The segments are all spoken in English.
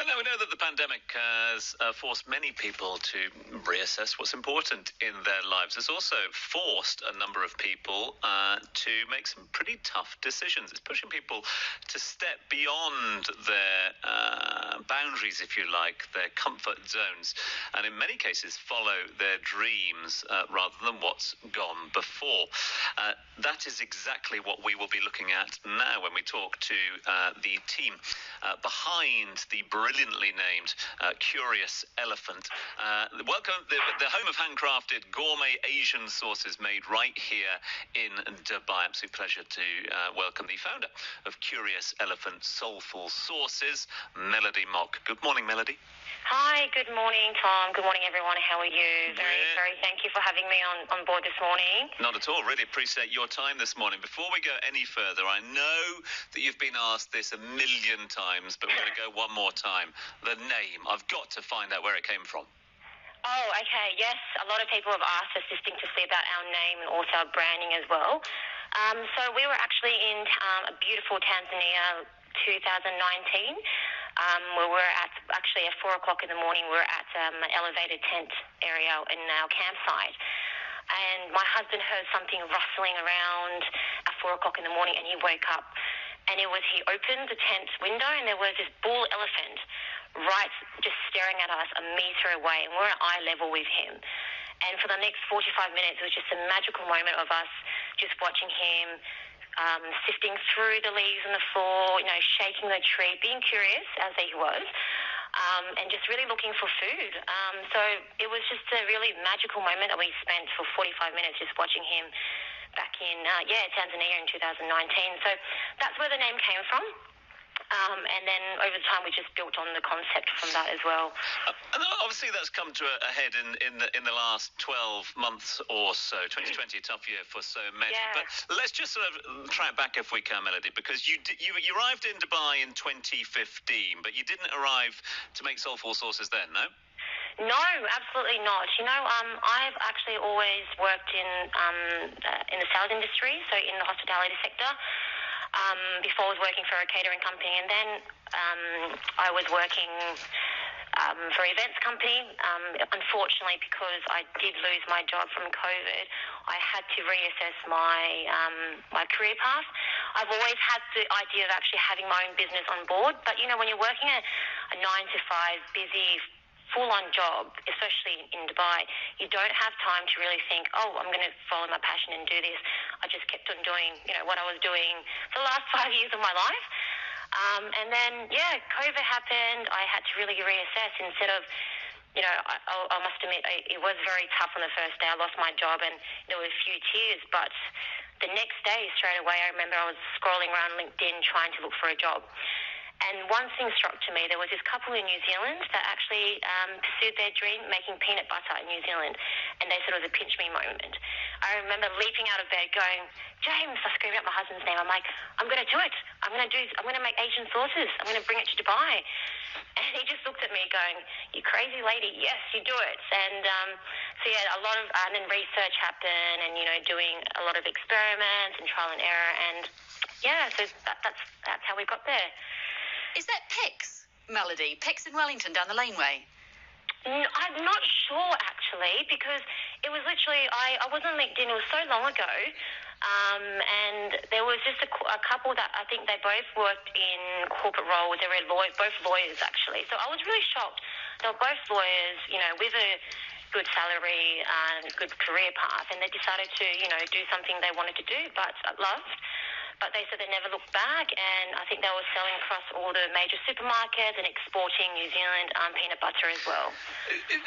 Now we know that the pandemic has forced many people to reassess what's important in their lives. It's also forced a number of people to make some pretty tough decisions. It's pushing people to step beyond their boundaries, if you like, their comfort zones, and in many cases follow their dreams rather than what's gone before. That is exactly what we will be looking at now when we talk to the team behind the brilliantly named Curious Elephant. Welcome, the home of handcrafted gourmet Asian sauces made right here in Dubai. Absolute pleasure to welcome the founder of Curious Elephant Soulful Sauces, Melody Mock. Good morning, Melody. Hi, good morning, Tom. Good morning, everyone. How are you? Very thank you for having me on board this morning. Not at all. Really appreciate your time this morning. Before we go any further, I know that you've been asked this a million times, but we're going to go one more time. The name. I've got to find out where it came from. Oh, okay. Yes, a lot of people have asked us distinctively about our name and also our branding as well. So we were actually in a beautiful Tanzania 2019. We were at, actually at 4 o'clock in the morning, we were at an elevated tent area in our campsite. And my husband heard something rustling around at 4 o'clock in the morning, and he woke up. And he opened the tent window, and there was this bull elephant right just staring at us a metre away, and we're at eye level with him. And for the next 45 minutes, it was just a magical moment of us just watching him sifting through the leaves on the floor, shaking the tree, being curious as he was, and just really looking for food. So it was just a really magical moment that we spent for 45 minutes just watching him back in, Tanzania in 2019. So that's where the name came from. And then over time we just built on the concept from that as well. And obviously that's come to a head in the last 12 months or so. 2020, a tough year for so many. Yeah. But let's just sort of track back if we can, Melody, because you arrived in Dubai in 2015, but you didn't arrive to make soulful sauces then, no? No, absolutely not. I've actually always worked in the sales industry, so in the hospitality sector. Before I was working for a catering company, and then I was working for an events company. Unfortunately, because I did lose my job from COVID, I had to reassess my career path. I've always had the idea of actually having my own business on board, but when you're working a 9 to 5 busy full-on job, especially in Dubai, you don't have time to really think, I'm going to follow my passion and do this. I just kept on doing, what I was doing for the last 5 years of my life. And then, COVID happened. I had to really reassess instead of, I must admit, it was very tough on the first day. I lost my job and there were a few tears, but the next day, straight away, I remember I was scrolling around LinkedIn trying to look for a job. And one thing struck to me, there was this couple in New Zealand that actually pursued their dream, making peanut butter in New Zealand, and they said it was a pinch me moment. I remember leaping out of bed going, James, I screamed out my husband's name. I'm like, I'm going to do it. I'm going to make Asian sauces. I'm going to bring it to Dubai. And he just looked at me going, you crazy lady, yes, you do it. And a lot of, and then research happened and, doing a lot of experiments and trial and error. And so that's how we got there. Is that Peck's, Melody? Peck's in Wellington down the laneway? I'm not sure, actually, because it was literally, I was on LinkedIn, it was so long ago, and there was just a couple that I think they both worked in corporate roles. They were both lawyers, actually. So I was really shocked. They were both lawyers, with a good salary and good career path, and they decided to, do something they wanted to do but loved. But they said they never looked back, and I think they were selling across all the major supermarkets and exporting New Zealand peanut butter as well.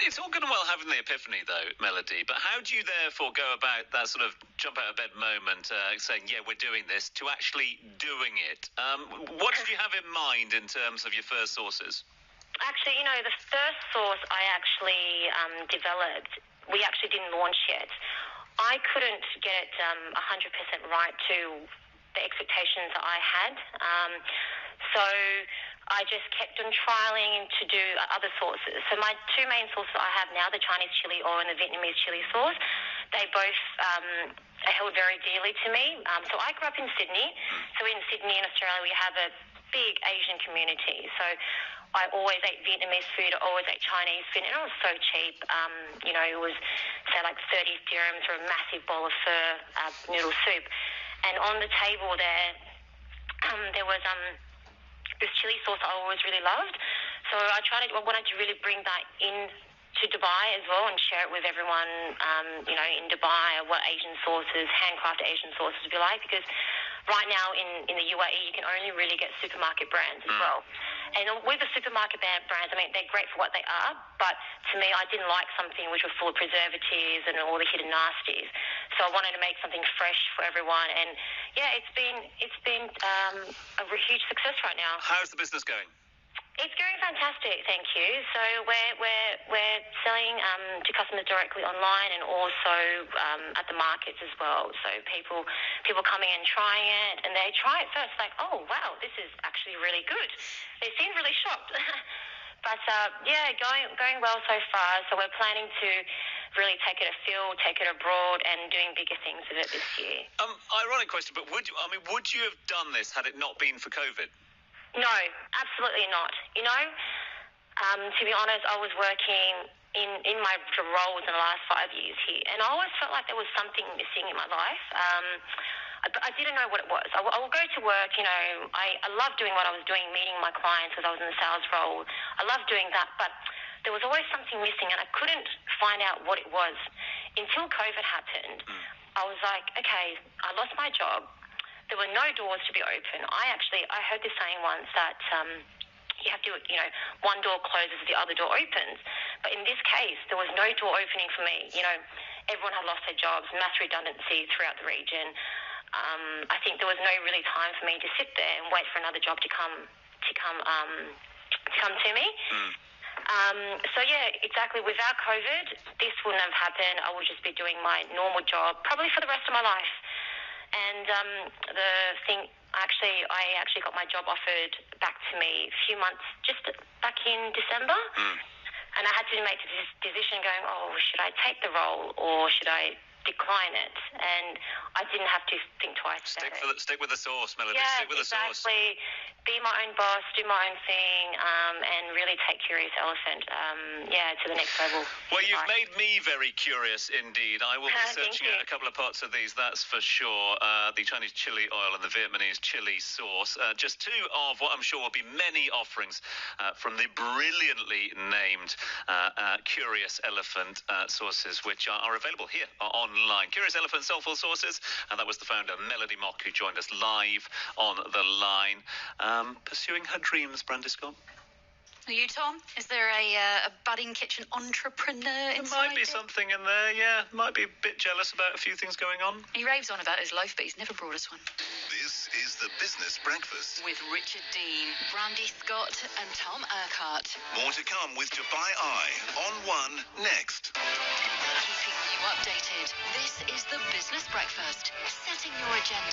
It's all good and well having the epiphany, though, Melody, but how do you therefore go about that sort of jump out of bed moment, saying, we're doing this, to actually doing it? What did you have in mind in terms of your first sauces? Actually, the first sauce I actually developed, we actually didn't launch yet. I couldn't get it 100% right to the expectations that I had. So I just kept on trialing to do other sauces. So my two main sauces I have now, the Chinese chili oil and the Vietnamese chili sauce, they both are held very dearly to me. So I grew up in Sydney. So in Sydney, in Australia, we have a big Asian community. So I always ate Vietnamese food, I always ate Chinese food, and it was so cheap. It was, say, like 30 dirhams for a massive bowl of pho, noodle soup. And on the table there was this chili sauce I always really loved. So I wanted to really bring that in to Dubai as well and share it with everyone, in Dubai, what Asian sauces, handcrafted Asian sauces would be like, because right now in the UAE you can only really get supermarket brands as well. And with the supermarket brands, I mean, they're great for what they are, but to me, I didn't like something which was full of preservatives and all the hidden nasties. So I wanted to make something fresh for everyone, and yeah, it's been a huge success right now. How's the business going? It's going fantastic, thank you. So we're selling to customers directly online and also at the markets as well. So people coming and trying it, and they try it first, like, oh wow, this is actually really good. They seem really shocked. But going well so far. So we're planning to really take it afield, take it abroad, and doing bigger things with it this year. Ironic question, but would you have done this had it not been for COVID? No, absolutely not. To be honest, I was working in my roles in the last 5 years here, and I always felt like there was something missing in my life. I didn't know what it was. I will go to work, I love doing what I was doing, meeting my clients because I was in the sales role. I love doing that, but there was always something missing, and I couldn't find out what it was. Until COVID happened, I was like, okay, I lost my job. There were no doors to be open. I heard this saying once that you have to, one door closes, the other door opens. But in this case, there was no door opening for me. Everyone had lost their jobs, mass redundancy throughout the region. I think there was no really time for me to sit there and wait for another job to come to me. So yeah, exactly. Without COVID, this wouldn't have happened. I would just be doing my normal job, probably for the rest of my life. And the thing, I actually got my job offered back to me a few months, just back in December. And I had to make this decision going, oh, should I take the role or should I decline it? And I didn't have to think twice about it. Stick with the sauce, Melody. Yeah, stick with the sauce. Exactly. Be my own boss, do my own thing, and really take Curious Elephant, to the next level. Well, you've made me very curious indeed. I will be searching out a couple of parts of these, that's for sure. The Chinese chili oil and the Vietnamese chili sauce. Just two of what I'm sure will be many offerings from the brilliantly named Curious Elephant sauces, which are available here online. Curious Elephant Soulful Sauces, and that was the founder, Melody Mock, who joined us live on the line. Pursuing her dreams, Brandy Scott. Are you, Tom? Is there a budding kitchen entrepreneur inside? There might be something in there, yeah. Might be a bit jealous about a few things going on. He raves on about his loaf, but he's never brought us one. This is the Business Breakfast with Richard Dean, Brandy Scott and Tom Urquhart. More to come with Dubai Eye on One next. Keeping you updated. This is the Business Breakfast, setting your agenda.